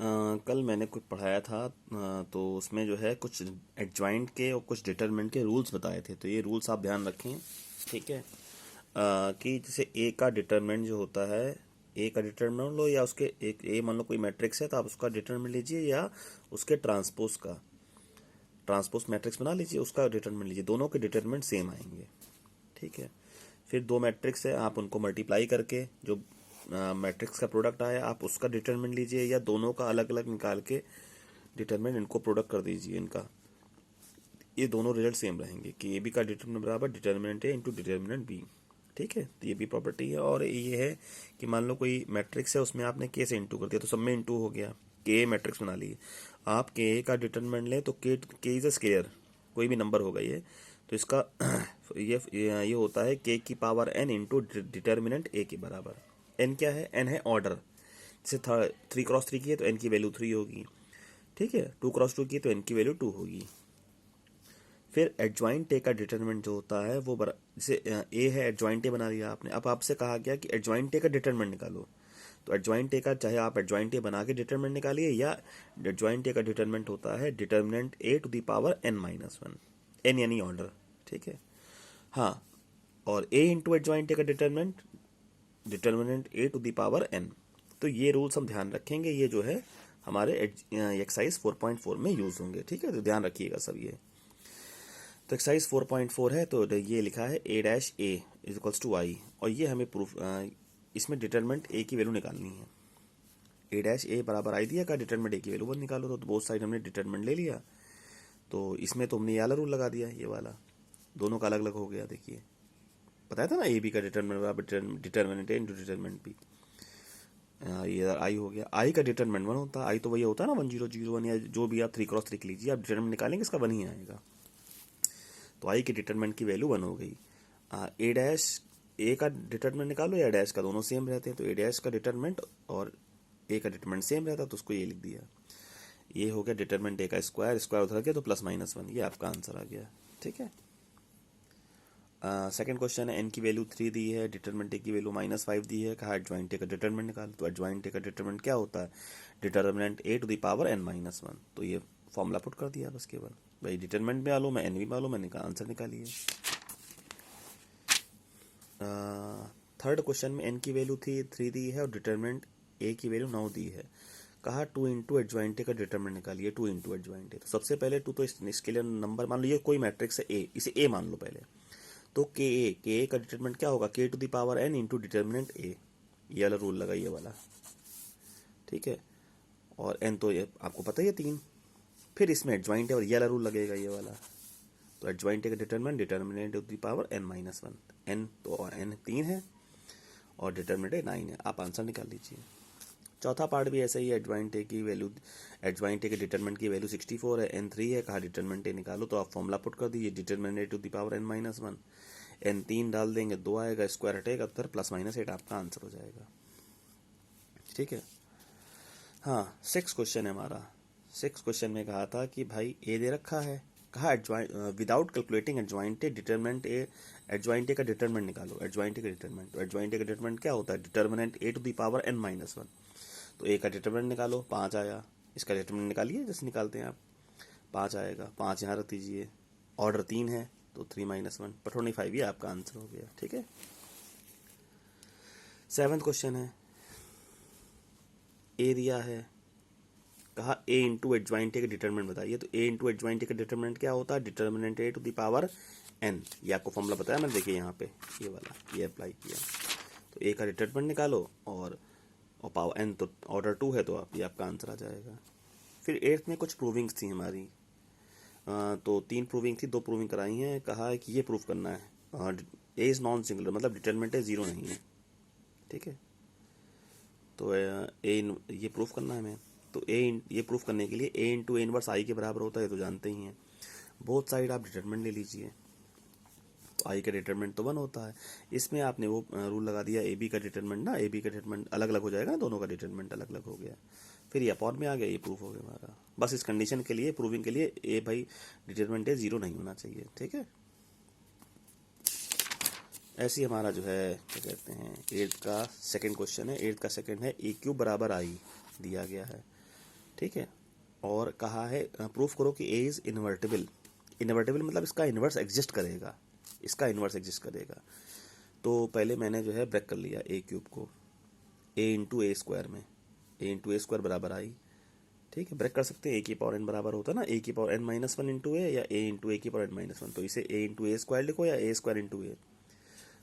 कल मैंने कुछ पढ़ाया था, तो उसमें जो है कुछ एडजॉइंट के और कुछ डिटरमिनेंट के रूल्स बताए थे। तो ये रूल्स आप ध्यान रखें, ठीक है। कि जैसे ए का डिटरमिनेंट जो होता है, ए का डिटरमिनेंट लो या उसके एक ए मान लो कोई मैट्रिक्स है तो आप उसका डिटरमिनेंट लीजिए, या उसके ट्रांसपोज का ट्रांसपोज मैट्रिक्स बना लीजिए, उसका डिटरमिनेंट लीजिए, दोनों के डिटरमिनेंट सेम आएंगे, ठीक है। फिर दो मैट्रिक्स है, आप उनको मल्टीप्लाई करके जो मैट्रिक्स का प्रोडक्ट आया आप उसका डिटरमिनेंट लीजिए, या दोनों का अलग अलग निकाल के डिटरमिनेंट इनको प्रोडक्ट कर दीजिए इनका। ये दोनों रिजल्ट सेम रहेंगे कि ए बी का डिटरमिनेंट बराबर determinant A into determinant B, ठीक है। तो ये भी प्रॉपर्टी है। और ये है कि मान लो कोई मैट्रिक्स है, उसमें आपने के से इंटू कर दिया तो सब में इंटू हो गया, के मैट्रिक्स बना लिए। आप के का डिटरमिनेंट लें तो के इज अ स्केयर, कोई भी नंबर होगा ये, तो इसका ये होता है के की power N into determinant A के बराबर। एन क्या है? एन है ऑर्डर। जैसे 3x3 की है तो एन की वैल्यू 3 होगी, ठीक है। 2x2 की है तो एन की वैल्यू 2 होगी। फिर एडजॉइंट ए का डिटरमिनेंट जो होता है वो जैसे ए है, एडजॉइंट ए बना लिया आपने। अब आपसे कहा गया कि एडजॉइंट ए का डिटरमिनेंट निकालो, तो एडजॉइंट ए का चाहे आप एडजॉइंट ए बना के डिटरमिनेंट निकालिए, या एडजॉइंट ए का डिटरमिनेंट होता है determinant A to the power n-1, N यानी ऑर्डर, ठीक है। हाँ, और ए इंटू एडजॉइंट ए का determinant A to the power n। तो ये रूल्स हम ध्यान रखेंगे, ये जो है हमारे एक्सरसाइज 4.4 में यूज होंगे, ठीक है। तो ध्यान रखिएगा सब ये। तो एक्सरसाइज 4.4 है, तो ये लिखा है a dash A is equals to I, और ये हमें प्रूफ इसमें डिटरमिनेंट ए की वैल्यू निकालनी है। a डैश ए बराबर आई दिया का डिटरमिनेंट ए की वैल्यू 1 निकालो, तो बोथ साइड हमने डिटरमिनेंट ले लिया। तो इसमें तो हमने ये वाला रूल लगा दिया, ये वाला दोनों का अलग अलग हो गया। देखिए बताया था ना, ए बी का डिटरमिनेंट बराबर determinant A into determinant B. ये आई हो गया। आई का डिटरमिनेंट 1 होता है, आई तो वही होता है ना 1001, या जो भी आप 3x3 लीजिए, आप डिटरमिनेंट निकालेंगे इसका 1 ही आएगा। तो आई के डिटरमिनेंट की वैल्यू 1 हो गई। ए डैश ए का डिटरमिनेंट निकालो या डैश का, दोनों सेम रहते हैं, तो ए डैश का डिटरमिनेंट और ए का डिटरमिनेंट सेम रहता, तो उसको ये लिख दिया। ये हो गया डिटरमिनेंट ए का स्क्वायर, स्क्वायर उधर गया तो +-1, ये आपका आंसर आ गया, ठीक है। सेकंड क्वेश्चन है, एन की वैल्यू 3 दी है, डिटरमिनेंट ए की वैल्यू -5 दी है, कहा एडजॉइंट ए का डिटरमिनेंट निकाल। तो एडजॉइंट ए का डिटरमिनेंट क्या होता है? Determinant A to the power n-1। तो ये फॉर्मूला पुट कर दिया बस, केवल भाई डिटरमिनेंट भी मालूम है, एन भी मालूम है, आंसर निकालिए। थर्ड क्वेश्चन में एन की वैल्यू 3 दी है और डिटरमिनेंट ए की वैल्यू 9 दी है, कहा 2 इंटू एडजॉइंट ए का डिटरमिनेंट निकालिए। 2 इंटू एडजॉइंट ए, तो सबसे पहले 2 तो इसके लिए नंबर मान लो, ये कोई मैट्रिक्स है ए, इसे ए मान लो पहले। तो के ए का डिटरमिनेंट क्या होगा? K to the power N into determinant A, ये वाला रूल लगा, ये वाला, ठीक है। और एन तो ये आपको पता ही है 3। फिर इसमें एडजॉइंट है और ये वाला रूल लगेगा, ये वाला। तो एडजॉइंट का determinant to the power n-1, N तो एन 3 है और डिटरमिनेंट 9 है। आप आंसर निकाल लीजिए। चौथा पार्ट भी ऐसा ही है, एडजॉइंट ए की वैल्यू, एडजॉइंट ए के डिटरमिनेंट की वैल्यू 64 है, n 3 है, कहा डिटरमिनेंट ए निकालो, तो आप फॉर्मूला पुट कर दीजिए, determinant to the power n-1, n 3 डाल देंगे, 2 आएगा, स्क्वायर हटेगा, तो फिर +-8 आपका आंसर हो जाएगा, ठीक है। हाँ, 6 क्वेश्चन है हमारा। 6 क्वेश्चन में कहा था कि भाई ए दे रखा है, कहा without calculating adjoint A determinant A, adjoint A का डिटरमिनेंट निकालो। एडजॉइंट ए का डिटरमिनेंट, तो एडजॉइंट ए का डिटरमिनेंट क्या होता है? Determinant A to the power n-1। तो ए का डिटरमिनेंट निकालो, 5 आया, इसका डिटरमिनेंट निकालिए जैसे निकालते हैं आप, 5 आएगा, 5 यहाँ रख दीजिए, ऑर्डर 3 है तो 3-1 पर 25, ये आपका आंसर हो गया, ठीक है। 7th क्वेश्चन है, ए दिया है, कहा ए इंटू एडजॉइंट ए का डिटरमिनेंट बताइए। तो ए इंटू एडजॉइंट ए का डिटरमिनेंट क्या होता है? Determinant A to the power n। ये आपको फॉर्मूला बताया मैंने, देखिए यहाँ पे ये वाला, ये अप्लाई किया। तो ए का डिटरमिनेंट निकालो और पावर n, तो ऑर्डर 2 है, तो आप ये आपका आंसर आ जाएगा। फिर 8th में कुछ प्रूविंग्स थी हमारी, तो 3 प्रूविंग थी, 2 प्रूविंग कराई हैं। कहा है कि ये प्रूव करना है, ए इज नॉन सिंगुलर, मतलब डिटरमिनेंट ए 0 नहीं है, ठीक है। तो ए ये प्रूफ करना है हमें। तो ये प्रूफ करने के लिए ए इंटू ए इनवर्स आई के बराबर होता है, तो जानते ही हैं। बोथ साइड आप डिटरमिनेंट ले लीजिए, तो आई का डिटरमिनेंट तो 1 होता है। इसमें आपने वो रूल लगा दिया, ए बी का डिटरमिनेंट ना, ए बी का डिटरमिनेंट अलग अलग हो जाएगा ना, दोनों का डिटरमिनेंट अलग अलग हो गया, फिर ये अपॉन में आ गया, ये प्रूफ हो गया हमारा। बस इस कंडीशन के लिए, प्रूविंग के लिए, ए भाई डिटरमिनेंट ए 0 नहीं होना चाहिए, ठीक है। ऐसे ही हमारा जो है क्या कहते हैं 8th का सेकंड क्वेश्चन है। 8th का सेकंड है, ए क्यूब बराबर आई दिया गया है, ठीक है। और कहा है प्रूफ करो कि ए इज़ इन्वर्टिबल। इन्वर्टिबल मतलब इसका इन्वर्स एग्जिस्ट करेगा, इसका इन्वर्स एग्जिस्ट करेगा। तो पहले मैंने जो है ब्रेक कर लिया ए क्यूब को ए इंटू ए स्क्वायर में, ए इंटू ए स्क्वायर बराबर आई, ठीक है। ब्रेक कर सकते हैं, ए की पावर एन बराबर होता है ना ए की power N minus one into A या ए इंटू ए की पावर एन माइनस वन। तो इसे ए इंटू ए स्क्वायर लिखो या ए स्क्वायर इंटू ए,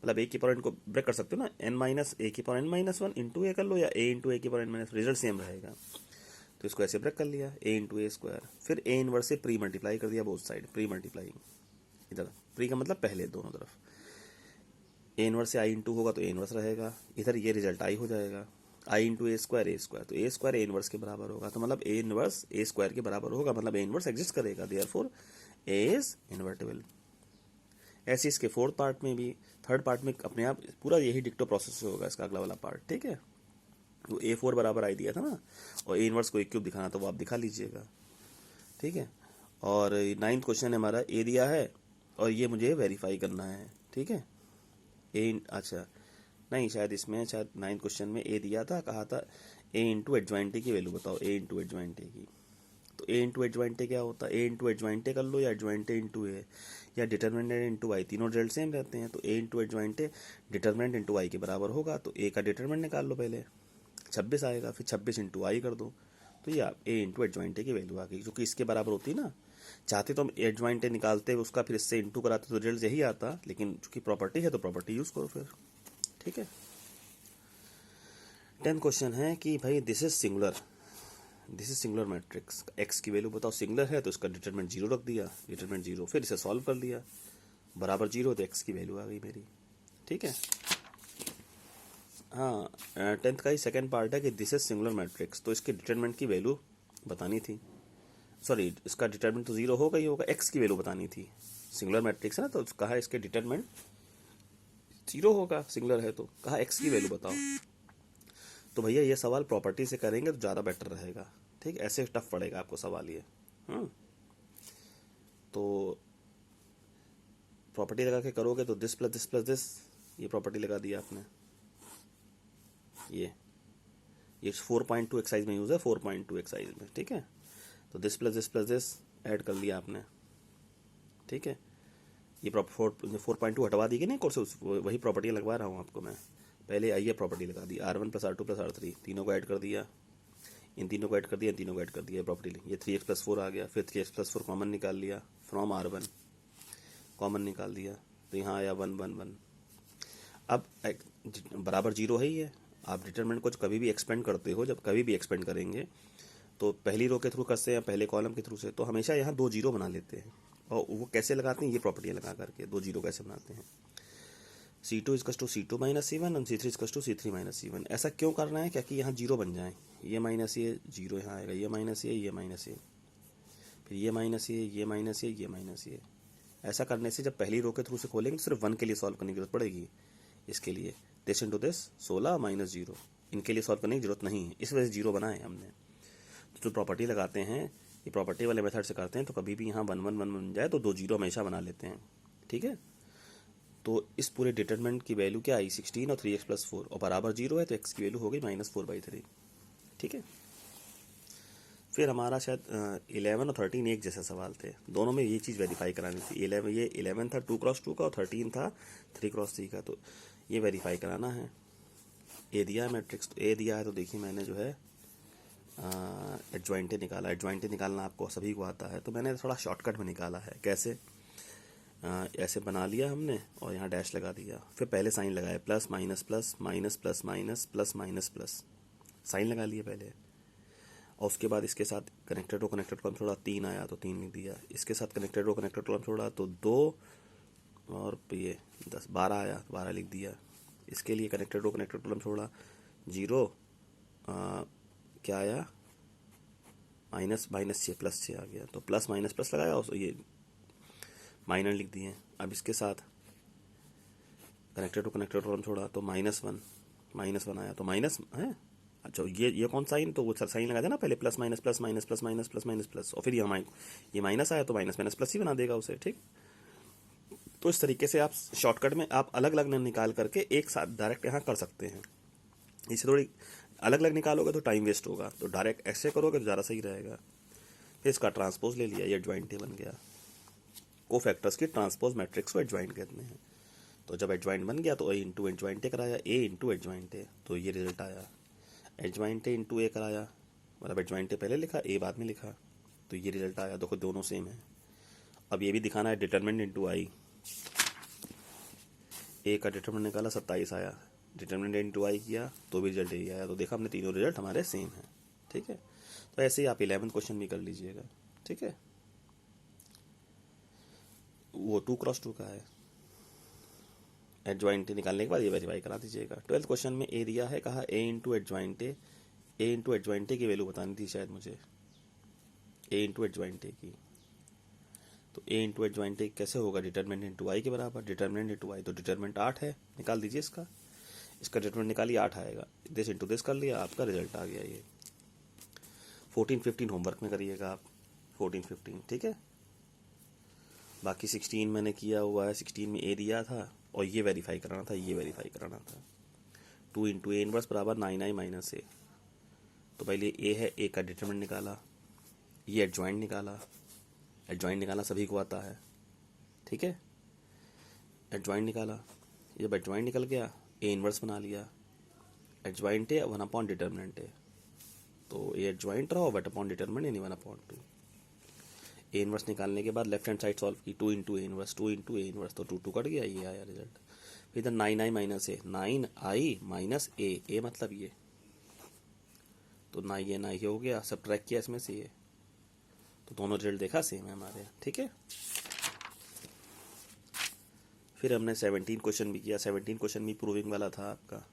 मतलब ए की पावर एन को ब्रेक कर सकते हो ना, एन माइनस ए की power N minus one into A कर लो या ए इंटू ए की power N minus, result same रहेगा। तो इसको ऐसे ब्रेक कर लिया ए इंटू ए स्क्वायर, फिर ए इनवर्स से प्री मल्टीप्लाई कर दिया बोथ साइड, प्री मल्टीप्लाइंग इधर, प्री का मतलब पहले दोनों तरफ, ए इनवर्स से आई इंटू होगा तो ए इनवर्स रहेगा, इधर ये रिजल्ट आई हो जाएगा, आई इंटू ए स्क्वायर, तो ए स्क्वायर ए इनवर्स के बराबर होगा, तो मतलब ए इनवर्स ए स्क्वायर के बराबर होगा, मतलब ए इनवर्स एग्जिस्ट करेगा, देयरफॉर ए इज इन्वर्टिबल। ऐसे इसके फोर्थ पार्ट में भी, थर्ड पार्ट में अपने आप पूरा यही डिक्टो प्रोसेस से होगा इसका अगला वाला पार्ट, ठीक है। तो ए फोर बराबर आई दिया था ना, और ए इनवर्स को ए क्यूब दिखाना तो वो आप दिखा लीजिएगा, ठीक है। और 9th क्वेश्चन हमारा ए दिया है और ये मुझे वेरीफाई करना है, ठीक है। ए अच्छा नहीं, शायद इसमें शायद 9th क्वेश्चन में ए दिया था, कहा था ए इंटू एडजॉइंट ए की वैल्यू बताओ, ए इंटू एडजॉइंट ए की। तो ए इंटू एडजॉइंट ए क्या होता है, ए इंटू एडजॉइंट ए कर लो या एडजॉइंट ए इंटू ए या डिटर्मिनेंट इंटू आई, तीनों रिजल्ट सेम रहते हैं। तो A into adjoint A determinant into I के बराबर होगा, तो ए का डिटर्मिनेंट निकाल लो पहले, 26 आएगा, फिर 26 इंटू आई कर दो, तो ये ए इंटू एडजॉइंट ए की वैल्यू आ गई, जो कि इसके बराबर होती है ना। चाहते तो हम एडजॉइंट ए निकालते उसका फिर इससे इंटू कराते तो रिजल्ट यही आता, लेकिन चूंकि प्रॉपर्टी है तो प्रॉपर्टी यूज करो फिर, ठीक है। 10th क्वेश्चन है कि भाई this is singular matrix, x की वैल्यू बताओ, सिंगुलर है तो इसका डिटरमिनेंट जीरो रख दिया, डिटरमिनेंट जीरो, फिर इसे सॉल्व कर लिया, बराबर जीरो तो एक्स की वैल्यू आ गई मेरी, ठीक है। हाँ 10th का ही सेकंड पार्ट है कि दिस इज सिंगुलर मैट्रिक्स, तो इसके डिटरमिनेंट की वैल्यू बतानी थी, सॉरी इसका डिटरमिनेंट तो जीरो होगा ही होगा, एक्स की वैल्यू बतानी थी, सिंगुलर मैट्रिक्स है ना, तो कहा इसके डिटरमिनेंट जीरो होगा, सिंगुलर है तो कहा एक्स की वैल्यू बताओ। तो भैया ये सवाल प्रॉपर्टी से करेंगे तो ज़्यादा बेटर रहेगा, ठीक, ऐसे टफ पड़ेगा आपको सवाल ये। तो प्रॉपर्टी लगा के करोगे तो this plus this plus this, ये प्रॉपर्टी लगा दिया आपने, ये 4.2 एक्सरसाइज में यूज़ है, 4.2 एक्सरसाइज में, ठीक है। तो दिस प्लस दिस ऐड कर लिया आपने, ठीक है। ये 4.2 हटवा दी कि नहीं कोर्स, वही प्रॉपर्टी लगवा रहा हूँ आपको मैं, पहले आइए प्रॉपर्टी लगा दी, R1 plus R2 plus R3, तीनों को ऐड कर दिया, इन तीनों को ऐड कर दिया, इन तीनों को ऐड कर दिया, प्रॉपर्टी ये 3x प्लस 4 आ गया, फिर 3x प्लस 4 कॉमन निकाल लिया, फ्रॉम R1 कॉमन निकाल दिया, तो यहाँ आया 1 1 1। अब बराबर जीरो है ही है, आप डिटरमिनेंट को कभी भी एक्सपेंड करते हो, जब कभी भी एक्सपेंड करेंगे तो पहली रो के थ्रू करते हैं, पहले कॉलम के थ्रू से, तो हमेशा यहाँ 2 जीरो बना लेते हैं, और वो कैसे लगाते हैं, ये प्रॉपर्टी लगा करके 2 जीरो कैसे बनाते हैं, C2 is to C2 minus C1 और C3 is to C3 minus C1। ऐसा क्यों करना है, क्या कि यहाँ जीरो बन जाए, ये माइनस ये जीरो यहाँ आएगा, ये माइनस ये माइनस ये, फिर ये माइनस ये माइनस ये माइनस ये। ऐसा करने से जब पहली रो के थ्रू से खोलेंगे तो सिर्फ 1 के लिए सॉल्व करने की जरूरत पड़ेगी, इसके लिए this into this 16 minus zero, इनके लिए सॉल्व करने की जरूरत नहीं है, इस वजह से जीरो बनाए हमने। तो जो प्रॉपर्टी लगाते हैं, ये प्रॉपर्टी वाले मेथड से करते हैं, तो कभी भी यहाँ 1 1 1 बन जाए तो 2 जीरो हमेशा बना लेते हैं, ठीक है। तो इस पूरे डिटरमिनेंट की वैल्यू क्या आई 16 और 3x प्लस 4, और बराबर जीरो है तो x की वैल्यू हो गई -4/3, ठीक है। फिर हमारा शायद 11 और 13 एक जैसे सवाल थे, दोनों में ये चीज़ वेरीफाई करानी थी, 11 था 2x2 का और 13 था 3x3 का, तो ये वेरीफाई कराना है। ए दिया है मैट्रिक्स, तो ए दिया है तो देखिए मैंने जो है एडजॉइंटे निकाला, एडजॉइंटे निकालना आपको सभी को आता है, तो मैंने थोड़ा शॉर्टकट में निकाला है, कैसे ऐसे बना लिया हमने और यहाँ डैश लगा दिया, फिर पहले साइन लगाया, plus minus plus minus plus minus plus minus plus, sign लगा लिए पहले, और उसके बाद इसके साथ कनेक्टेड रो कॉलम छोड़ा, 3 आया तो 3 लिख दिया, इसके साथ कनेक्टेड रो कनेक्टेड कॉलम छोड़ा तो 2 और ये 10 12 आया तो 12 लिख दिया, इसके लिए कनेक्टेड रो कनेक्टेड कॉलम छोड़ा 0 क्या आया -6 +6 आ गया, तो प्लस माइनस प्लस लगाया और ये माइनर लिख दिए। अब इसके साथ कनेक्टेड टू कनेक्टेड कॉलम छोड़ा तो -1 आया तो माइनस है, अच्छा ये कौन साइन, तो वो साइन लगा देना पहले, plus minus plus minus plus minus plus minus plus, और फिर ये माइनस आया तो माइनस माइनस प्लस ही बना देगा उसे, ठीक। तो इस तरीके से आप शॉर्टकट में आप अलग अलग निकाल करके एक साथ डायरेक्ट यहाँ कर सकते हैं, इससे थोड़ी अलग अलग निकालोगे तो टाइम वेस्ट होगा, तो डायरेक्ट ऐसे करोगे तो ज़्यादा सही रहेगा। फिर इसका ट्रांसपोज ले लिया, ये एडजॉइंट बन गया। कोफैक्टर्स की ट्रांसपोज मैट्रिक्स को एडजॉइंट कहते हैं। तो जब एडजॉइंट बन गया तो ए इंटू एडजॉइंट ए कराया, ए इंटू एडजॉइंट ए, तो ये रिजल्ट आया। एडजॉइंट ए इंटू ए कराया, मतलब एडजॉइंट ए पहले लिखा, ए बाद में लिखा, तो ये रिजल्ट आया। देखो दोनों सेम है। अब ये भी दिखाना है डिटरमिनेंट इंटू आई। ए का डिटरमिनेंट निकाला 27 आया, डिटरमिनेंट इंटू आई किया तो भी रिजल्ट यही आया। तो देखा हमने तीनों रिजल्ट हमारे सेम है। ठीक है, तो ऐसे ही आप 11th क्वेश्चन भी कर लीजिएगा। ठीक है, वो 2 क्रॉस 2 का है। एडजॉइंट निकालने के बाद ये वेरीफाई करा दीजिएगा। 12th क्वेश्चन में ए दिया है, कहा A into adjoint A, A into adjoint A की वैल्यू बतानी थी शायद मुझे, ए इंटू एडजॉइंट ए की। तो ए इंटू एडजॉइंट ए कैसे होगा, डिटरमिनेंट इंटू आई के बराबर, डिटरमिनेंट इंटू आई, तो डिटरमिनेंट 8 है, निकाल दीजिए इसका। इसका डिटरमिनेंट निकालिए, 8 आएगा, दिस इंटू दिस कर लिया, आपका रिजल्ट आ गया ये। 14-15 होमवर्क में करिएगा आप, 14-15। ठीक है, बाकी 16 मैंने किया हुआ है। 16 में ए दिया था और ये वेरीफाई कराना था, ये वेरीफाई कराना था। 2 इंटू ए इनवर्स बराबर 9i माइनस ए। तो पहले ए है, ए का डिटरमिनेंट निकाला, ये एडजॉइंट निकाला, एडजॉइंट निकालना सभी को आता है। ठीक है, एडजॉइंट निकाला, जब एडजॉइंट निकल गया ए इनवर्स बना लिया, एडजॉइंट है 1 अपॉन डिटरमिनेंट है, तो ए एडजॉइंट रहा 1 अपॉन डिटरमिनेंट यानी 1/2। ए इनवर्स निकालने के बाद लेफ्ट हैंड साइड सॉल्व की, 2 into A inverse, 2 into A inverse, तो 2 कट गया, ये आया रिजल्ट। फिर इधर 9i माइनस ए, 9i माइनस ए मतलब ये, तो ना ये हो गया, सब ट्रैक किया इसमें से ये, तो दोनों रिजल्ट देखा सेम है हमारे। ठीक है, फिर हमने 17 क्वेश्चन भी किया। 17 क्वेश्चन भी प्रूविंग वाला था आपका।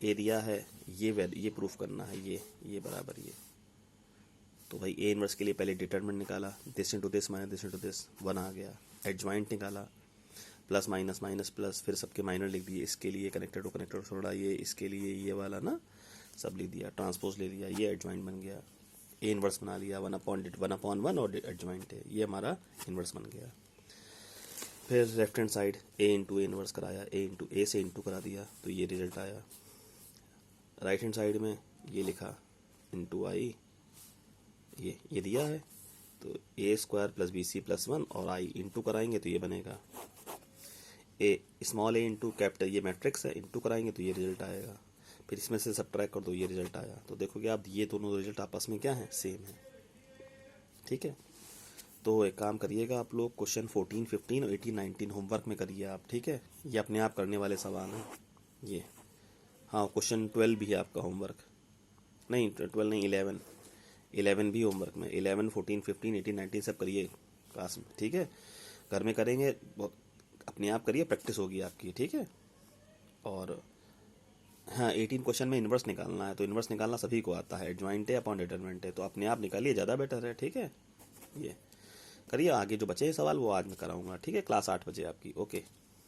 ए दिया है, ये प्रूफ करना है, ये बराबर ये। तो भाई ए इनवर्स के लिए पहले डिटरमिनेंट निकाला, this into this minus this into this, 1 आ गया। एडजॉइंट निकाला, प्लस माइनस माइनस प्लस, फिर सबके माइनर लिख दिए, इसके लिए कनेक्टेड टू कनेक्टेड छोड़ा, ये इसके लिए ये वाला ना सब लिख दिया, ट्रांसपोज ले लिया, ये एडजॉइंट बन गया। ए इनवर्स बना लिया, 1/1 और एडजॉइंट है, ये हमारा इनवर्स बन गया। फिर left hand side A into A inverse कराया, ए इंटू ए से इंटू करा दिया, तो ये रिजल्ट आया। राइट हैंड साइड में ये लिखा इंटू आई, ये दिया है, तो A square plus B C plus 1 और आई इंटू कराएंगे तो ये बनेगा A small A into capital, ये मैट्रिक्स है, इंटू कराएंगे तो ये रिजल्ट आएगा। फिर इसमें से सब्ट्रैक्ट कर दो, ये रिजल्ट आया। तो देखोगे आप ये दोनों रिजल्ट आपस में क्या है, सेम है। ठीक है, तो एक काम करिएगा आप लोग, क्वेश्चन 14, 15 और 18, 19 होमवर्क में करिए आप। ठीक है, ये अपने आप करने वाले सवाल हैं ये। हाँ, क्वेश्चन 12 भी है आपका होमवर्क, नहीं 12 नहीं, 11 भी होमवर्क में। 11, 14, 15, 18, 19 सब करिए क्लास में। ठीक है, घर में करेंगे, बहुत अपने आप करिए, प्रैक्टिस होगी आपकी। ठीक है, और हाँ 18 क्वेश्चन में इनवर्स निकालना है, तो इनवर्स निकालना सभी को आता है, एडजॉइंट है अपॉन डिटरमिनेंट है, तो अपने आप निकालिए, ज़्यादा बेटर है। ठीक है, ये करिए। आगे जो बचे हैं सवाल वो आज मैं कराऊंगा। ठीक है, क्लास 8 बजे आपकी। ओके।